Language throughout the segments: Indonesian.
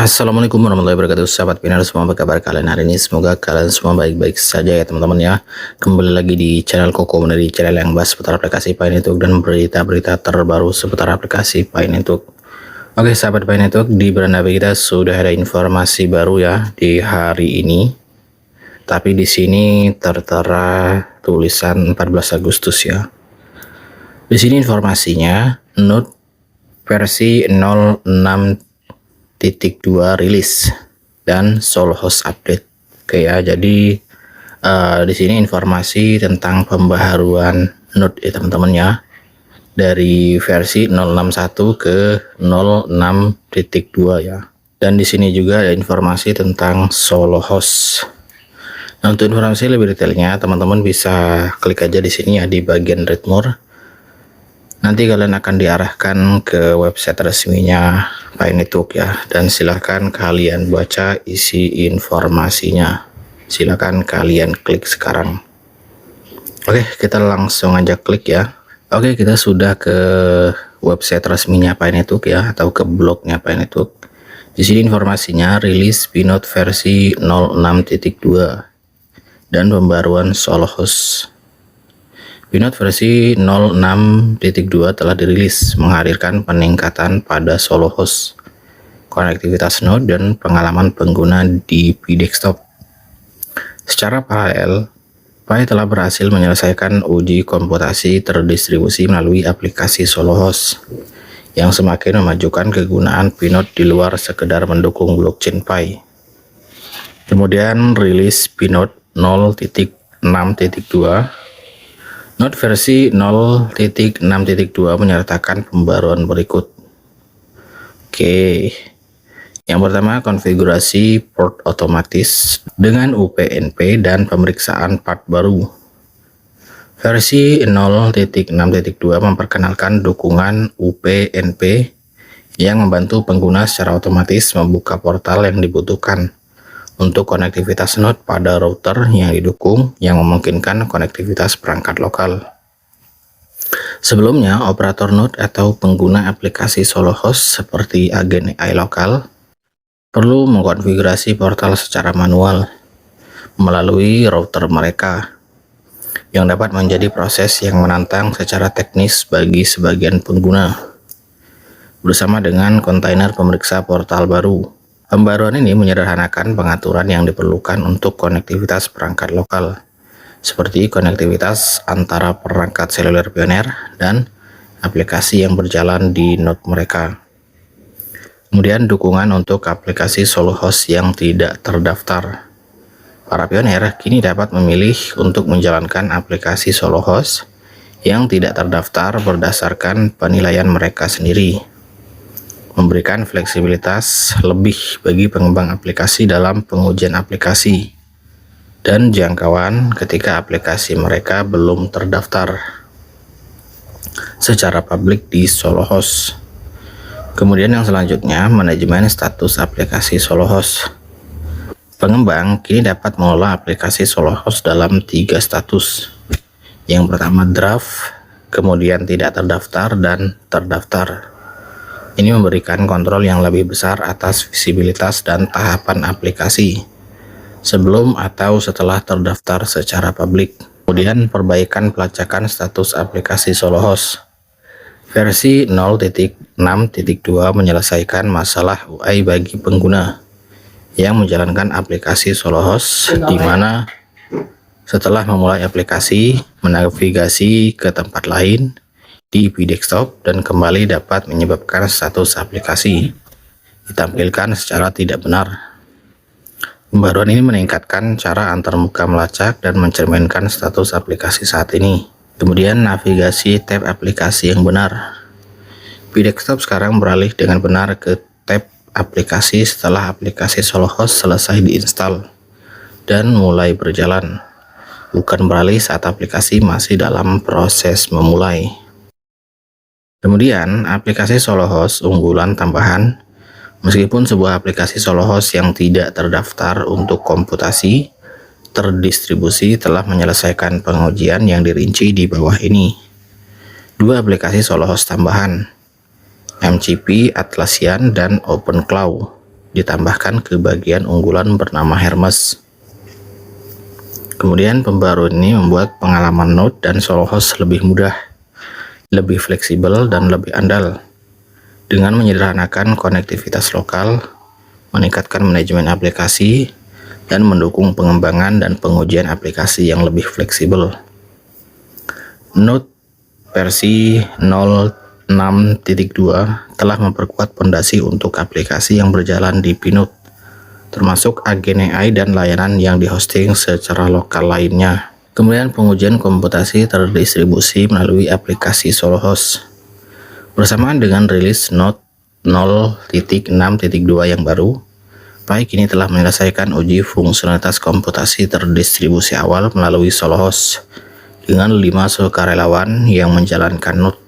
Assalamualaikum warahmatullahi wabarakatuh, sahabat Pinar semua, apa kabar kalian hari ini? Semoga kalian semua baik-baik saja ya teman-teman ya. Kembali lagi di channel Koko, dari channel yang bahas seputar aplikasi Pi Network dan berita-berita terbaru seputar aplikasi Pi Network. Oke sahabat Pi Network, di beranda kita sudah ada informasi baru ya di hari ini. Tapi di sini tertera tulisan 14 Agustus ya. Di sini informasinya Node versi 06.2 rilis dan Solohost update. Oke ya, jadi di sini informasi tentang pembaharuan Node ya teman-teman ya, dari versi 061 ke 06.2 ya. Dan di sini juga ada informasi tentang Solohost. Nah, untuk informasi lebih detailnya teman-teman bisa klik aja di sini ya, di bagian Read More. Nanti kalian akan diarahkan ke website resminya Pi Network ya, dan silahkan kalian baca isi informasinya. Silahkan kalian klik sekarang. Oke, kita langsung aja klik ya. Oke, kita sudah ke website resminya Pi Network ya, atau ke blognya Pi Network. Di sini informasinya rilis Pinode versi 06.2 dan pembaruan Solohost. Pinode versi 06.2 telah dirilis, menghadirkan peningkatan pada Solohost, konektivitas node, dan pengalaman pengguna di Pi Desktop. Secara paralel, Pi telah berhasil menyelesaikan uji komputasi terdistribusi melalui aplikasi Solohost, yang semakin memajukan kegunaan Pinode di luar sekedar mendukung blockchain Pi. Kemudian rilis Pinode 0.6.2. Node versi 0.6.2 menyertakan pembaruan berikut. Oke, yang pertama konfigurasi port otomatis dengan UPnP dan pemeriksaan part baru. Versi 0.6.2 memperkenalkan dukungan UPnP yang membantu pengguna secara otomatis membuka portal yang dibutuhkan untuk konektivitas node pada router yang didukung, yang memungkinkan konektivitas perangkat lokal. Sebelumnya, operator node atau pengguna aplikasi Solohost seperti agen AI lokal perlu mengkonfigurasi portal secara manual melalui router mereka, yang dapat menjadi proses yang menantang secara teknis bagi sebagian pengguna. Bersama dengan kontainer pemeriksa portal baru, pembaruan ini menyederhanakan pengaturan yang diperlukan untuk konektivitas perangkat lokal, seperti konektivitas antara perangkat seluler Pioneer dan aplikasi yang berjalan di node mereka. Kemudian dukungan untuk aplikasi Solohost yang tidak terdaftar. Para Pioneer kini dapat memilih untuk menjalankan aplikasi Solohost yang tidak terdaftar berdasarkan penilaian mereka sendiri, memberikan fleksibilitas lebih bagi pengembang aplikasi dalam pengujian aplikasi dan jangkauan ketika aplikasi mereka belum terdaftar secara publik di Solohost. Kemudian yang selanjutnya, manajemen status aplikasi Solohost. Pengembang kini dapat mengelola aplikasi Solohost dalam 3 status. Yang pertama draft, kemudian tidak terdaftar, dan terdaftar. Ini memberikan kontrol yang lebih besar atas visibilitas dan tahapan aplikasi sebelum atau setelah terdaftar secara publik. Kemudian perbaikan pelacakan status aplikasi Solohost. Versi 0.6.2 menyelesaikan masalah UI bagi pengguna yang menjalankan aplikasi Solohost, di mana setelah memulai aplikasi, menavigasi ke tempat lain di Pi Desktop dan kembali dapat menyebabkan status aplikasi ditampilkan secara tidak benar. Pembaruan ini meningkatkan cara antarmuka melacak dan mencerminkan status aplikasi saat ini. Kemudian navigasi tab aplikasi yang benar. Pi Desktop sekarang beralih dengan benar ke tab aplikasi setelah aplikasi Solohost selesai diinstal dan mulai berjalan, bukan beralih saat aplikasi masih dalam proses memulai. Kemudian, aplikasi Solohost unggulan tambahan. Meskipun sebuah aplikasi Solohost yang tidak terdaftar untuk komputasi terdistribusi telah menyelesaikan pengujian yang dirinci di bawah ini. 2 aplikasi Solohost tambahan, MCP, Atlassian, dan OpenClaw, ditambahkan ke bagian unggulan bernama Hermes. Kemudian pembaruan ini membuat pengalaman Node dan Solohost lebih mudah, lebih fleksibel, dan lebih andal. Dengan menyederhanakan konektivitas lokal, meningkatkan manajemen aplikasi, dan mendukung pengembangan dan pengujian aplikasi yang lebih fleksibel. Node versi 0.6.2 telah memperkuat fondasi untuk aplikasi yang berjalan di Pinode, termasuk agen AI dan layanan yang dihosting secara lokal lainnya. Kemudian pengujian komputasi terdistribusi melalui aplikasi Solohost. Bersamaan dengan rilis Node 0.6.2 yang baru, Pi kini telah menyelesaikan uji fungsionalitas komputasi terdistribusi awal melalui Solohost dengan 5 sukarelawan yang menjalankan Node.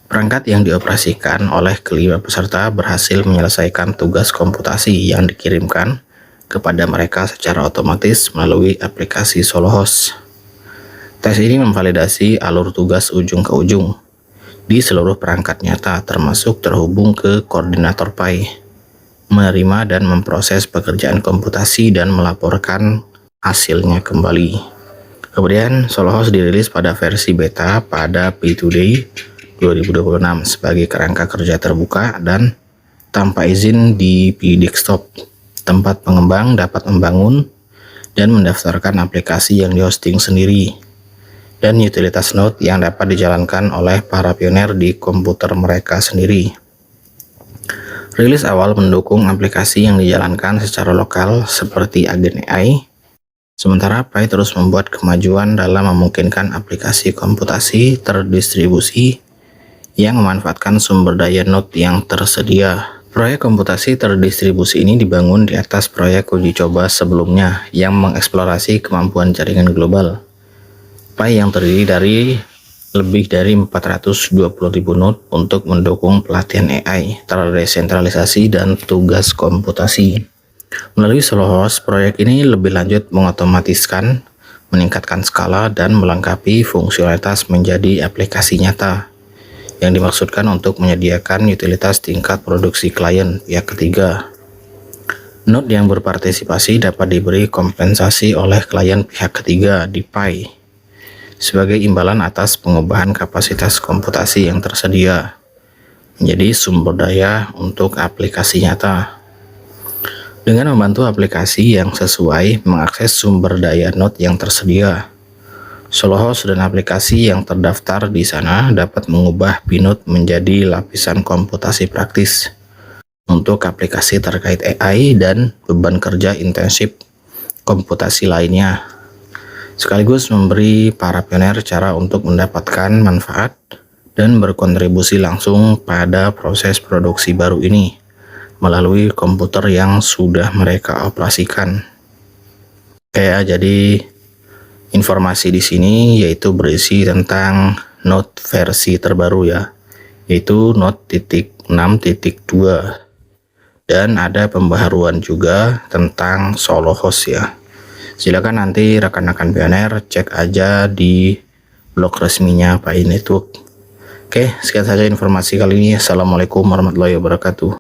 Perangkat yang dioperasikan oleh kelima peserta berhasil menyelesaikan tugas komputasi yang dikirimkan kepada mereka secara otomatis melalui aplikasi Solohost. Tes ini memvalidasi alur tugas ujung ke ujung di seluruh perangkat nyata, termasuk terhubung ke koordinator Pi, menerima dan memproses pekerjaan komputasi dan melaporkan hasilnya kembali. Kemudian Solohost dirilis pada versi beta pada P2Day 2026 sebagai kerangka kerja terbuka dan tanpa izin di P-Desktop. Tempat pengembang dapat membangun dan mendaftarkan aplikasi yang dihosting sendiri dan utilitas Node yang dapat dijalankan oleh para pioner di komputer mereka sendiri. Rilis awal mendukung aplikasi yang dijalankan secara lokal seperti agen AI, sementara Pi terus membuat kemajuan dalam memungkinkan aplikasi komputasi terdistribusi yang memanfaatkan sumber daya Node yang tersedia. Proyek komputasi terdistribusi ini dibangun di atas proyek uji coba sebelumnya yang mengeksplorasi kemampuan jaringan global. Pi yang terdiri dari lebih dari 420.000 node untuk mendukung pelatihan AI, terdesentralisasi, dan tugas komputasi. Melalui Solohost, proyek ini lebih lanjut mengotomatiskan, meningkatkan skala, dan melengkapi fungsionalitas menjadi aplikasi nyata yang dimaksudkan untuk menyediakan utilitas tingkat produksi klien pihak ketiga. Node yang berpartisipasi dapat diberi kompensasi oleh klien pihak ketiga di Pi sebagai imbalan atas pengubahan kapasitas komputasi yang tersedia menjadi sumber daya untuk aplikasi nyata. Dengan membantu aplikasi yang sesuai mengakses sumber daya Node yang tersedia, Solohost dan aplikasi yang terdaftar di sana dapat mengubah Pinode menjadi lapisan komputasi praktis untuk aplikasi terkait AI dan beban kerja intensif komputasi lainnya, sekaligus memberi para pioner cara untuk mendapatkan manfaat dan berkontribusi langsung pada proses produksi baru ini melalui komputer yang sudah mereka operasikan. Jadi informasi di sini yaitu berisi tentang Node versi terbaru ya, yaitu Node 6.2, dan ada pembaharuan juga tentang Solohost ya. Silakan nanti rekan-rekan pioner cek aja di blog resminya Pi Network. Oke, sekian saja informasi kali ini. Assalamualaikum warahmatullahi wabarakatuh.